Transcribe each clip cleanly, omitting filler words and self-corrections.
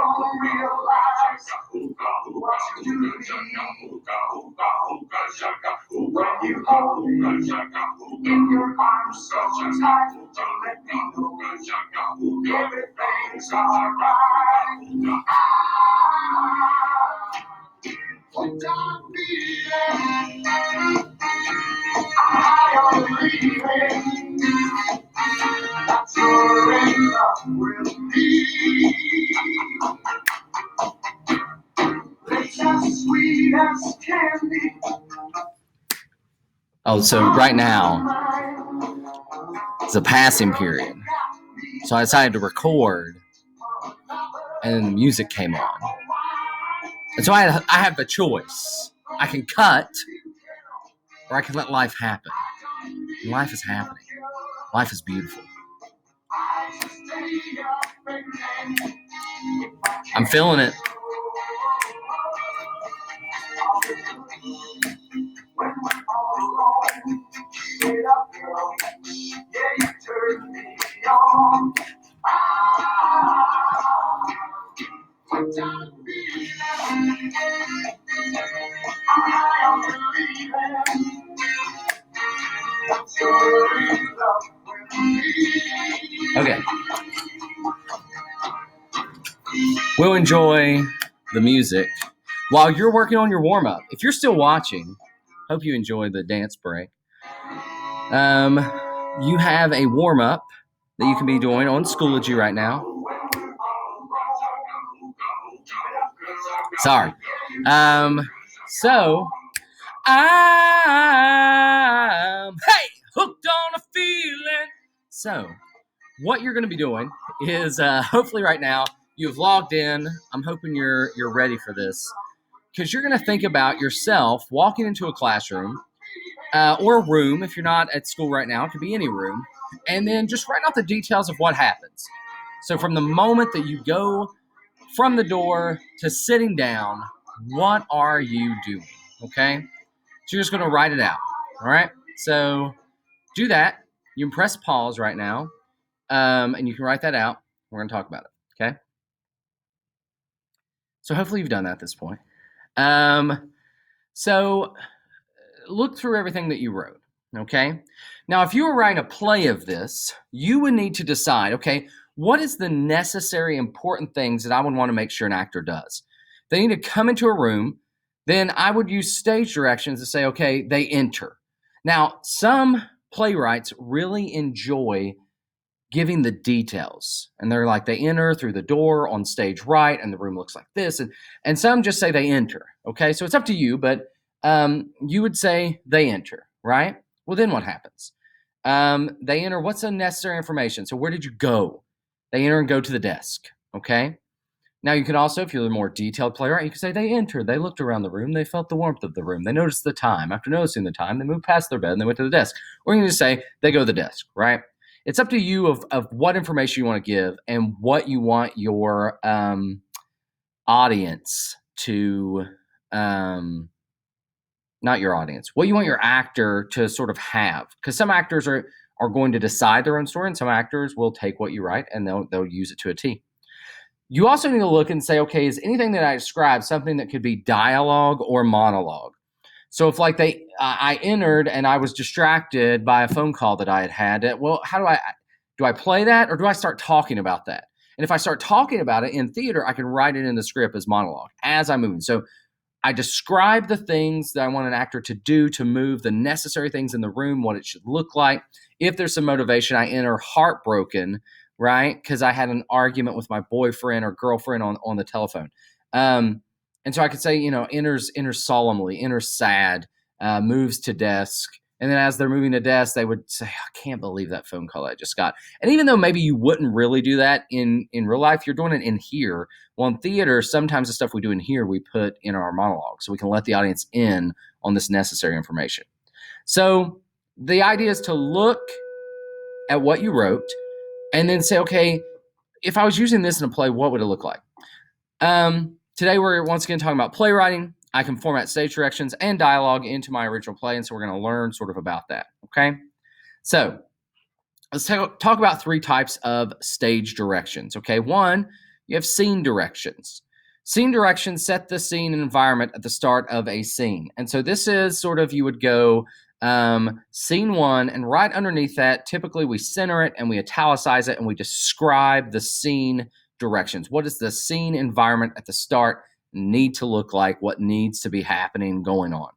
don't realize what you need. When you hold me in your arms so tight, you let me know everything's alright. Without feeling, I am believing that you're in love with me. It's as sweet as candy. Oh, so right now it's a passing period. So I decided to record, and then the music came on. And so I have the choice. I can cut, or I can let life happen. And life is happening. Life is beautiful. I'm feeling it. Okay. We'll enjoy the music while you're working on your warm-up. If you're still watching, hope you enjoy the dance break. You have a warm-up that you can be doing on Schoology right now. Sorry. So I'm hooked on a feeling. So what you're going to be doing is hopefully right now you've logged in. I'm hoping you're ready for this, because you're going to think about yourself walking into a classroom or a room. If you're not at school right now, it could be any room, and then just write out the details of what happens. So from the moment that you go from the door to sitting down, what are you doing? Okay? So you're just going to write it out. All right? So do that. You can press pause right now, and you can write that out. We're going to talk about it. Okay? So hopefully you've done that at this point. So look through everything that you wrote. Okay? Now, if you were writing a play of this, you would need to decide, okay, what is the necessary important things that I would want to make sure an actor does? They need to come into a room. Then I would use stage directions to say, okay, they enter. Now, some playwrights really enjoy giving the details. And they're like, they enter through the door on stage right, and the room looks like this. And some just say they enter. Okay, so it's up to you, but you would say they enter, right? Well, then what happens? They enter, what's the necessary information? So where did you go? They enter and go to the desk, okay? Now you can also, if you're a more detailed playwright, you can say they entered, they looked around the room, they felt the warmth of the room, they noticed the time. After noticing the time, they moved past their bed and they went to the desk. Or you can just say they go to the desk, right? It's up to you of what information you want to give and what you want your audience to, not your audience, what you want your actor to sort of have. Because some actors are going to decide their own story, and some actors will take what you write and they'll use it to a T. You also need to look and say, okay, is anything that I describe something that could be dialogue or monologue? So if like I entered and I was distracted by a phone call that I had, well, how do I play that, or do I start talking about that? And if I start talking about it in theater, I can write it in the script as monologue as I'm moving. So I describe the things that I want an actor to do to move, the necessary things in the room, what it should look like. If there's some motivation, I enter heartbroken, right? Because I had an argument with my boyfriend or girlfriend on the telephone. And so I could say, enters solemnly, enters sad, moves to desk. And then as they're moving to desk, they would say, I can't believe that phone call I just got. And even though maybe you wouldn't really do that in real life, you're doing it in here. Well, in theater, sometimes the stuff we do in here, we put in our monologue so we can let the audience in on this necessary information. So the idea is to look at what you wrote and then say, okay, if I was using this in a play, what would it look like? Today, we're once again talking about playwriting. I can format stage directions and dialogue into my original play, and so we're going to learn sort of about that, okay? So let's talk about 3 types of stage directions, okay? One, You have scene directions. Scene directions set the scene and environment at the start of a scene. And so this is sort of, you would go scene one, and right underneath that, typically we center it and we italicize it and we describe the scene directions. What does the scene environment at the start need to look like? What needs to be happening, going on?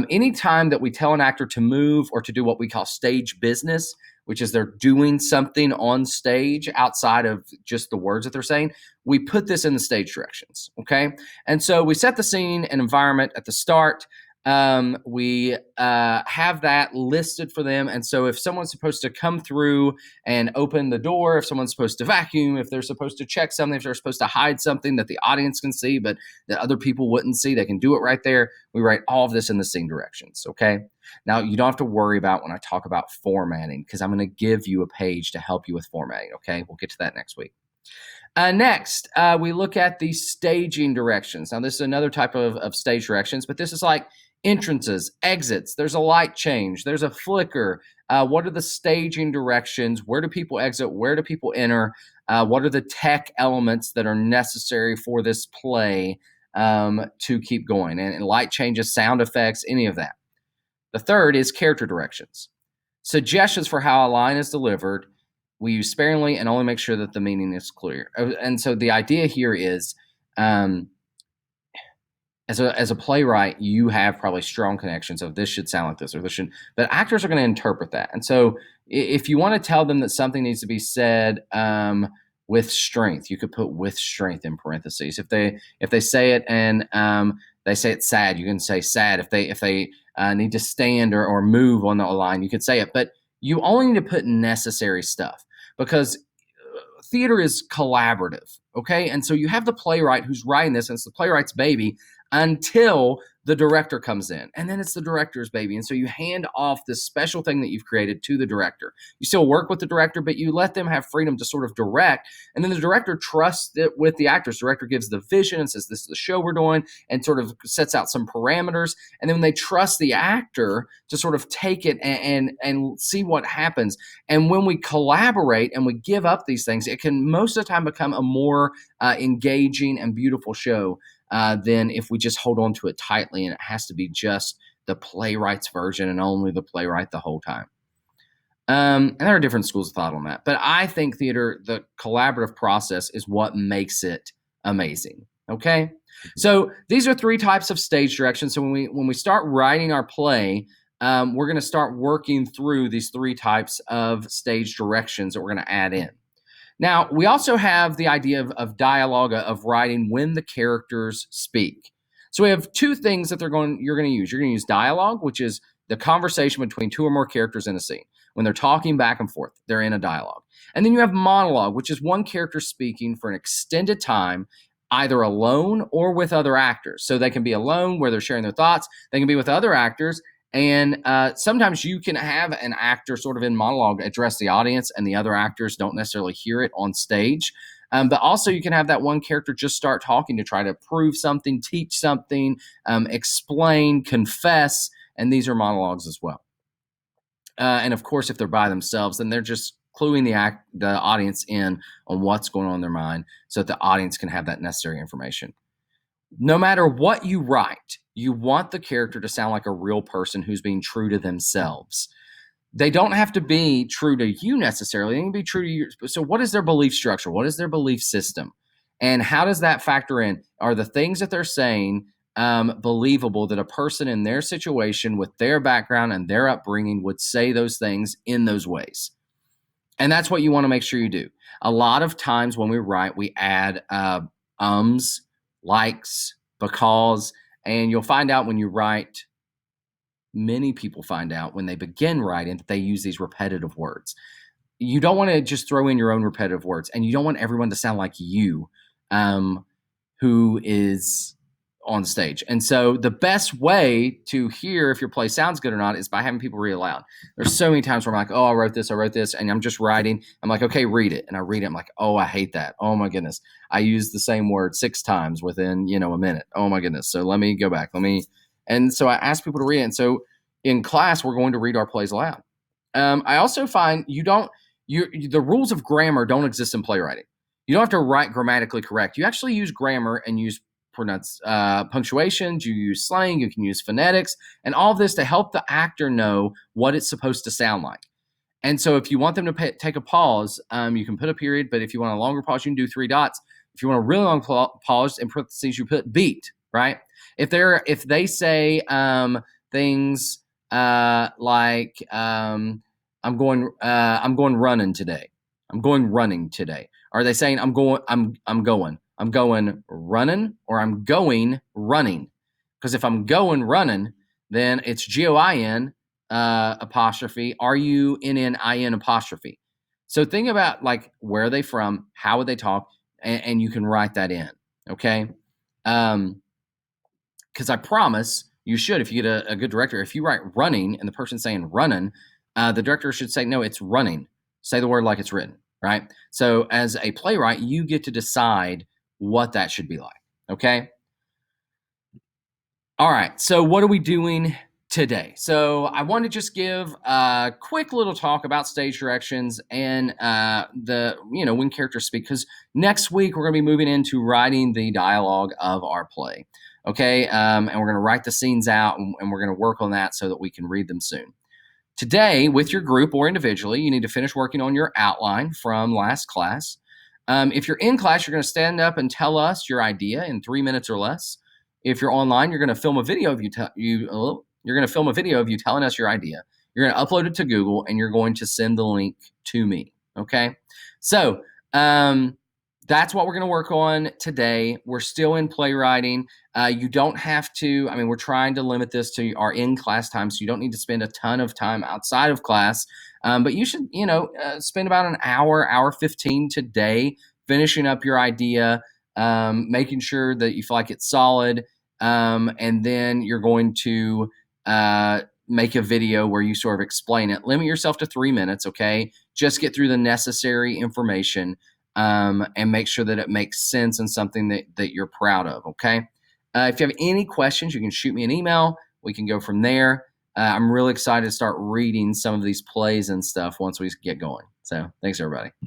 Anytime that we tell an actor to move or to do what we call stage business, which is they're doing something on stage outside of just the words that they're saying, we put this in the stage directions, okay? And so we set the scene and environment at the start. We have that listed for them. And so if someone's supposed to come through and open the door, if someone's supposed to vacuum, if they're supposed to check something, if they're supposed to hide something that the audience can see but that other people wouldn't see, they can do it right there. We write all of this in the scene directions, okay? Now, you don't have to worry about when I talk about formatting, because I'm going to give you a page to help you with formatting, okay? We'll get to that next week. Next, we look at the staging directions. Now, this is another type of stage directions, but this is like entrances, exits. There's a light change. There's a flicker. What are the staging directions? Where do people exit? Where do people enter? What are the tech elements that are necessary for this play to keep going? And light changes, sound effects, any of that. The third is character directions. Suggestions for how a line is delivered. We use sparingly and only make sure that the meaning is clear. And so the idea here is, as a playwright, you have probably strong connections of this should sound like this or this should, but actors are going to interpret that. And so if you want to tell them that something needs to be said with strength, you could put with strength in parentheses. If they say it and they say it's sad, you can say sad. If they need to stand or move on the line, you could say it. But you only need to put necessary stuff, because theater is collaborative, okay? And so you have the playwright who's writing this, and it's the playwright's baby until the director comes in, and then it's the director's baby. And so you hand off this special thing that you've created to the director. You still work with the director, but you let them have freedom to sort of direct, and then the director trusts it with the actors. The director gives the vision and says, this is the show we're doing, and sort of sets out some parameters, and then when they trust the actor to sort of take it and see what happens. And when we collaborate and we give up these things, it can most of the time become a more engaging and beautiful show than if we just hold on to it tightly and it has to be just the playwright's version and only the playwright the whole time. And there are different schools of thought on that. But I think theater, the collaborative process is what makes it amazing. Okay? So these are three types of stage directions. So when we start writing our play, we're going to start working through these three types of stage directions that we're going to add in. Now, we also have the idea of dialogue, of writing when the characters speak. So we have two things that you're going to use. You're going to use dialogue, which is the conversation between two or more characters in a scene. When they're talking back and forth, they're in a dialogue. And then you have monologue, which is one character speaking for an extended time, either alone or with other actors. So they can be alone where they're sharing their thoughts. They can be with other actors. And sometimes you can have an actor sort of in monologue address the audience, and the other actors don't necessarily hear it on stage. But also you can have that one character just start talking to try to prove something, teach something, explain, confess, and these are monologues as well. And of course, if they're by themselves, then they're just cluing the audience in on what's going on in their mind so that the audience can have that necessary information. No matter what you write, you want the character to sound like a real person who's being true to themselves. They don't have to be true to you necessarily. They can be true to you. So what is their belief structure? What is their belief system? And how does that factor in? Are the things that they're saying believable that a person in their situation with their background and their upbringing would say those things in those ways? And that's what you want to make sure you do. A lot of times when we write, we add ums, likes, because, and you'll find out when you write, many people find out when they begin writing that they use these repetitive words. You don't want to just throw in your own repetitive words, and you don't want everyone to sound like you, who is on stage. And so the best way to hear if your play sounds good or not is by having people read aloud. There's so many times where I'm like, oh, I wrote this, and I'm just writing. I'm like, okay, read it. And I read it. I'm like, oh, I hate that. Oh my goodness. I used the same word 6 times within, a minute. Oh my goodness. So let me go back. And so I ask people to read it. And so in class, we're going to read our plays aloud. I also find the rules of grammar don't exist in playwriting. You don't have to write grammatically correct. You actually use grammar and use punctuations, you use slang, you can use phonetics, and all of this to help the actor know what it's supposed to sound like. And so if you want them to take a pause, you can put a period, but if you want a longer pause, you can do 3 dots. If you want a really long pause, in parentheses, you put beat, right? If they say things like I'm going running today. I'm going running today. Are they saying I'm going running, or I'm going running? Because if I'm going running, then it's GOIN apostrophe RUNNIN apostrophe. So think about like where are they from, how would they talk, and you can write that in. Okay. Because I promise you should, if you get a good director, if you write running and the person's saying running, the director should say, no, it's running. Say the word like it's written, right? So as a playwright, you get to decide what that should be like. Okay. All right. So what are we doing today? So I want to just give a quick little talk about stage directions and when characters speak, because next week we're going to be moving into writing the dialogue of our play. Okay. And we're going to write the scenes out, and we're going to work on that so that we can read them soon. Today, with your group or individually, you need to finish working on your outline from last class. If you're in class, you're going to stand up and tell us your idea in 3 minutes or less. If you're online, you're going to film a video of you're going to film a video of you telling us your idea. You're going to upload it to Google, and you're going to send the link to me. Okay, so that's what we're going to work on today. We're still in playwriting. You don't have to, we're trying to limit this to our in-class time, so you don't need to spend a ton of time outside of class. But you should, spend about an hour 15 today finishing up your idea, making sure that you feel like it's solid. And then you're going to make a video where you sort of explain it. Limit yourself to 3 minutes, okay? Just get through the necessary information. And make sure that it makes sense and something that you're proud of, okay? If you have any questions, you can shoot me an email. We can go from there. I'm really excited to start reading some of these plays and stuff once we get going. So thanks, everybody.